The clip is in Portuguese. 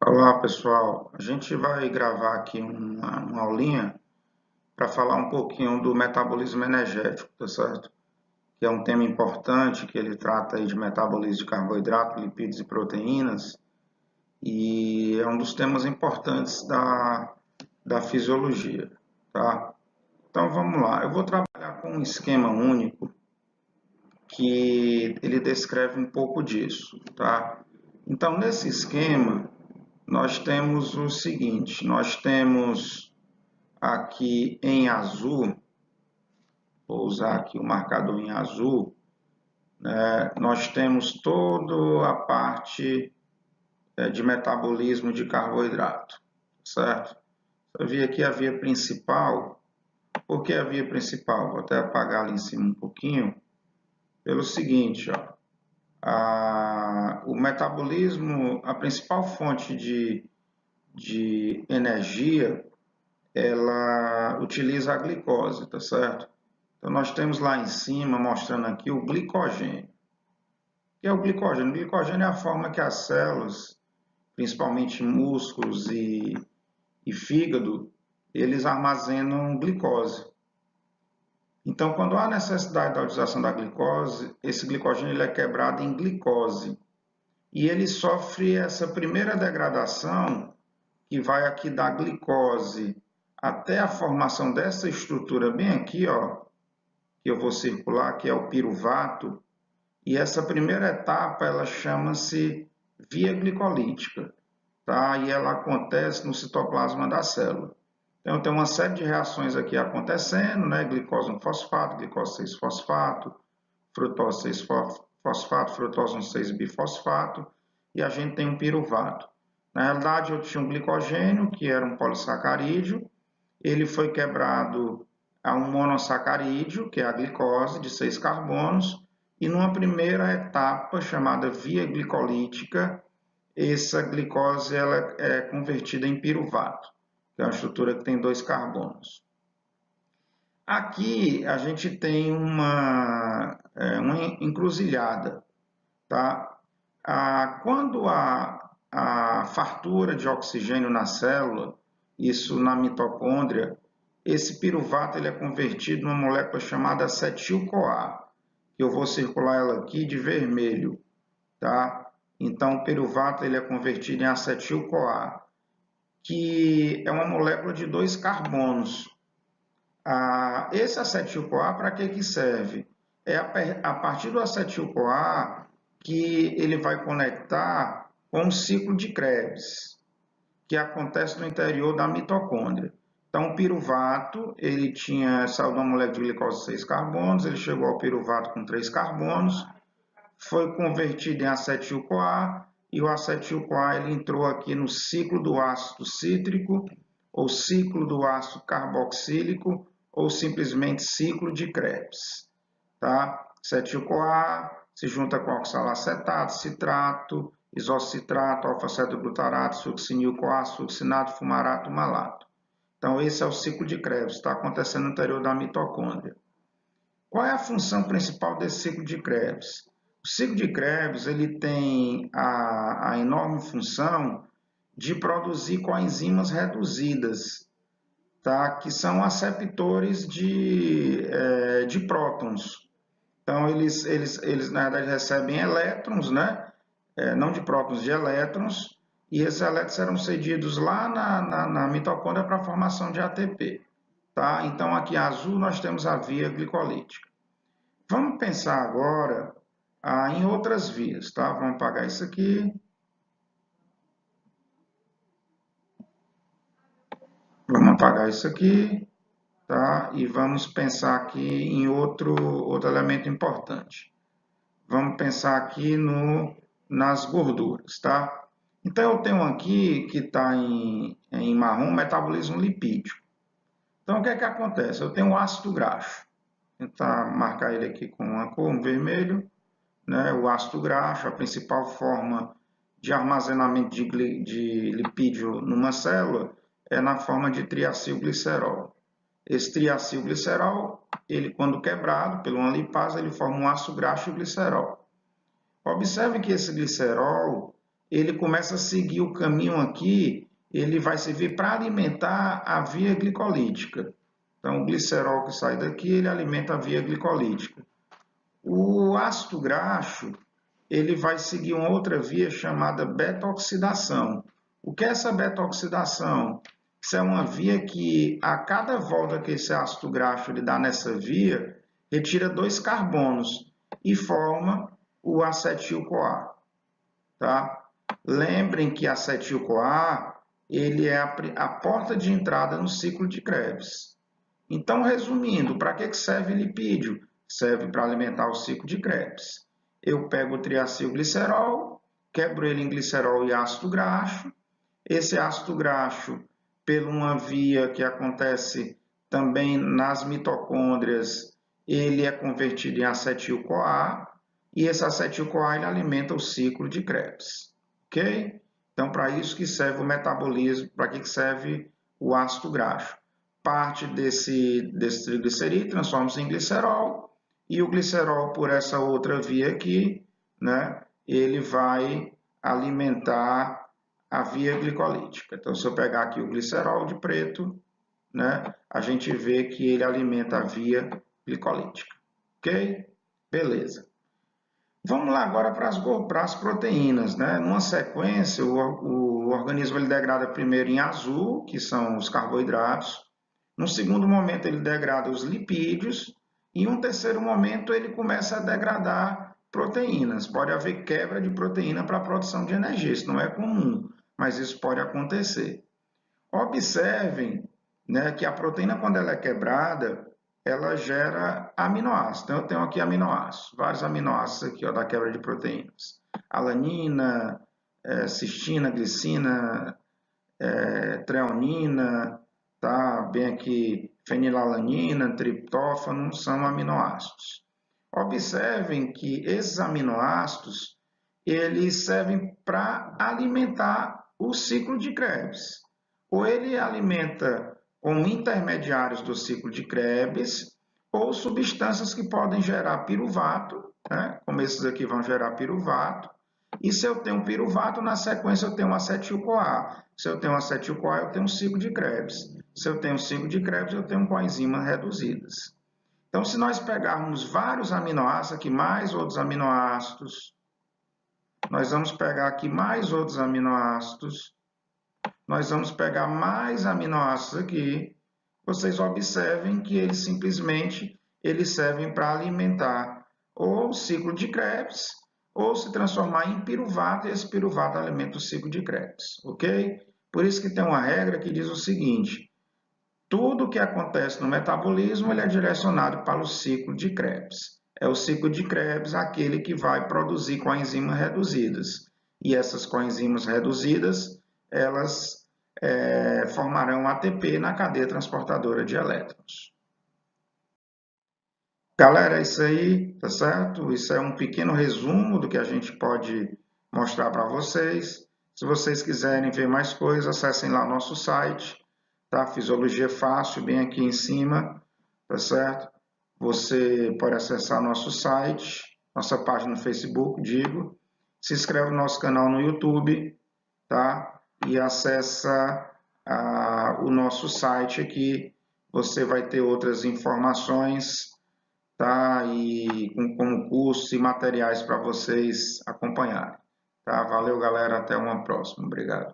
Olá pessoal, a gente vai gravar aqui uma aulinha para falar um pouquinho do metabolismo energético, tá certo? Que é um tema importante, que ele trata aí de metabolismo de carboidrato, lipídios e proteínas, e é um dos temas importantes da fisiologia, tá? Então vamos lá, eu vou trabalhar com um esquema único que ele descreve um pouco disso, tá? Então nesse esquema nós temos o seguinte, nós temos aqui em azul, vou usar aqui o marcador em azul, nós temos toda a parte de metabolismo de carboidrato, certo? Eu vi aqui a via principal. Por que a via principal? Vou até apagar ali em cima um pouquinho. Pelo seguinte, ó, o metabolismo, a principal fonte de energia, ela utiliza a glicose, tá certo? Então, nós temos lá em cima, mostrando aqui, o glicogênio. O que é o glicogênio? O glicogênio é a forma que as células, principalmente músculos e fígado, eles armazenam glicose. Então, quando há necessidade da utilização da glicose, esse glicogênio ele é quebrado em glicose. E ele sofre essa primeira degradação, que vai aqui da glicose até a formação dessa estrutura bem aqui, ó, que eu vou circular, que é o piruvato, e essa primeira etapa ela chama-se via glicolítica, tá? E ela acontece no citoplasma da célula. Então tem uma série de reações aqui acontecendo, né? Glicose 1-fosfato, glicose 6-fosfato, frutose 6-fosfato, frutose 1,6-bifosfato, e a gente tem um piruvato. Na realidade, eu tinha um glicogênio, que era um polissacarídeo, ele foi quebrado a um monossacarídeo, que é a glicose, de 6 carbonos, e numa primeira etapa, chamada via glicolítica, essa glicose ela é convertida em piruvato, que é uma estrutura que tem 2 carbonos. Aqui a gente tem uma encruzilhada, tá? Quando a fartura de oxigênio na célula, isso na mitocôndria, esse piruvato ele é convertido numa molécula chamada acetil-CoA, que eu vou circular ela aqui de vermelho, tá? Então, o piruvato ele é convertido em acetil-CoA, que é uma molécula de 2 carbonos. Esse acetil-CoA, para que serve? É a partir do acetil-CoA que ele vai conectar com o ciclo de Krebs, que acontece no interior da mitocôndria. Então, o piruvato, ele saiu de uma molécula de glicose 6 carbonos, ele chegou ao piruvato com 3 carbonos, foi convertido em acetil-CoA, e o acetil-CoA ele entrou aqui no ciclo do ácido cítrico, ou ciclo do ácido carboxílico, ou simplesmente ciclo de Krebs. Tá? Acetil-CoA se junta com oxalacetato, citrato, isocitrato, alfa-cetoglutarato, succinil-CoA, succinato, fumarato, malato. Então, esse é o ciclo de Krebs, está acontecendo no interior da mitocôndria. Qual é a função principal desse ciclo de Krebs? O ciclo de Krebs ele tem a enorme função de produzir coenzimas reduzidas, tá? Que são aceptores de prótons. Então, eles na verdade recebem elétrons, né? Não de prótons, de elétrons, e esses elétrons serão cedidos lá na mitocôndria para a formação de ATP. Tá? Então, aqui em azul nós temos a via glicolítica. Vamos pensar agora em outras vias. Tá? Vamos apagar isso aqui. Vamos apagar isso aqui. Tá? E vamos pensar aqui em outro elemento importante. Vamos pensar aqui nas gorduras, tá? Então, eu tenho aqui que está em marrom metabolismo lipídico. Então, o que é que acontece? Eu tenho o ácido graxo. Vou tentar marcar ele aqui com uma cor, um vermelho. Né? O ácido graxo, a principal forma de armazenamento de lipídio numa célula é na forma de triacilglicerol. Esse triacilglicerol, ele quando quebrado por uma lipase, ele forma um ácido graxo e glicerol. Observe que esse glicerol, ele começa a seguir o caminho aqui, ele vai servir para alimentar a via glicolítica. Então, o glicerol que sai daqui, ele alimenta a via glicolítica. O ácido graxo, ele vai seguir uma outra via chamada beta-oxidação. O que é essa beta-oxidação? Isso é uma via que, a cada volta que esse ácido graxo ele dá nessa via, retira 2 carbonos e forma o acetil-CoA. Tá? Lembrem que acetil-CoA ele é a porta de entrada no ciclo de Krebs. Então, resumindo, para que serve lipídio? Serve para alimentar o ciclo de Krebs. Eu pego o triacilglicerol, quebro ele em glicerol e ácido graxo. Esse ácido graxo, por uma via que acontece também nas mitocôndrias, ele é convertido em acetil-CoA, e esse acetil-CoA ele alimenta o ciclo de Krebs. Ok? Então, para isso que serve o metabolismo, para que serve o ácido graxo. Parte desse triglicerídeo transforma-se em glicerol, e o glicerol, por essa outra via aqui, né, ele vai alimentar a via glicolítica. Então, se eu pegar aqui o glicerol de preto, né, a gente vê que ele alimenta a via glicolítica. Ok? Beleza. Vamos lá agora para as proteínas, né? Numa sequência, o organismo ele degrada primeiro em azul, que são os carboidratos. No segundo momento, ele degrada os lipídios. E em um terceiro momento, ele começa a degradar proteínas. Pode haver quebra de proteína para a produção de energia. Isso não é comum, mas isso pode acontecer. Observem, né, que a proteína, quando ela é quebrada, ela gera aminoácidos. Então, eu tenho aqui aminoácidos, vários aminoácidos aqui, ó, da quebra de proteínas. Alanina, cistina, glicina, treonina, tá? Bem aqui, fenilalanina, triptófano, são aminoácidos. Observem que esses aminoácidos, eles servem para alimentar o ciclo de Krebs. Ou ele alimenta como intermediários do ciclo de Krebs, ou substâncias que podem gerar piruvato, né? Como esses aqui vão gerar piruvato. E se eu tenho piruvato, na sequência eu tenho um acetil-CoA. Se eu tenho acetil-CoA, eu tenho um ciclo de Krebs. Se eu tenho um ciclo de Krebs, eu tenho coenzimas reduzidas. Então, se nós pegarmos vários aminoácidos, aqui mais outros aminoácidos, nós vamos pegar aqui mais outros aminoácidos, nós vamos pegar mais aminoácidos aqui, vocês observem que eles simplesmente servem para alimentar ou o ciclo de Krebs, ou se transformar em piruvato, e esse piruvato alimenta o ciclo de Krebs, ok? Por isso que tem uma regra que diz o seguinte: tudo que acontece no metabolismo ele é direcionado para o ciclo de Krebs. É o ciclo de Krebs aquele que vai produzir coenzimas reduzidas. E essas coenzimas reduzidas, elas formarão ATP na cadeia transportadora de elétrons. Galera, é isso aí, tá certo? Isso é um pequeno resumo do que a gente pode mostrar para vocês. Se vocês quiserem ver mais coisas, acessem lá nosso site, tá? Fisiologia Fácil, bem aqui em cima, tá certo? Você pode acessar nosso site, nossa página no Facebook, digo. Se inscreve no nosso canal no YouTube, tá? E acessa o nosso site aqui. Você vai ter outras informações, tá? E como cursos e materiais para vocês acompanharem. Tá? Valeu, galera. Até uma próxima. Obrigado.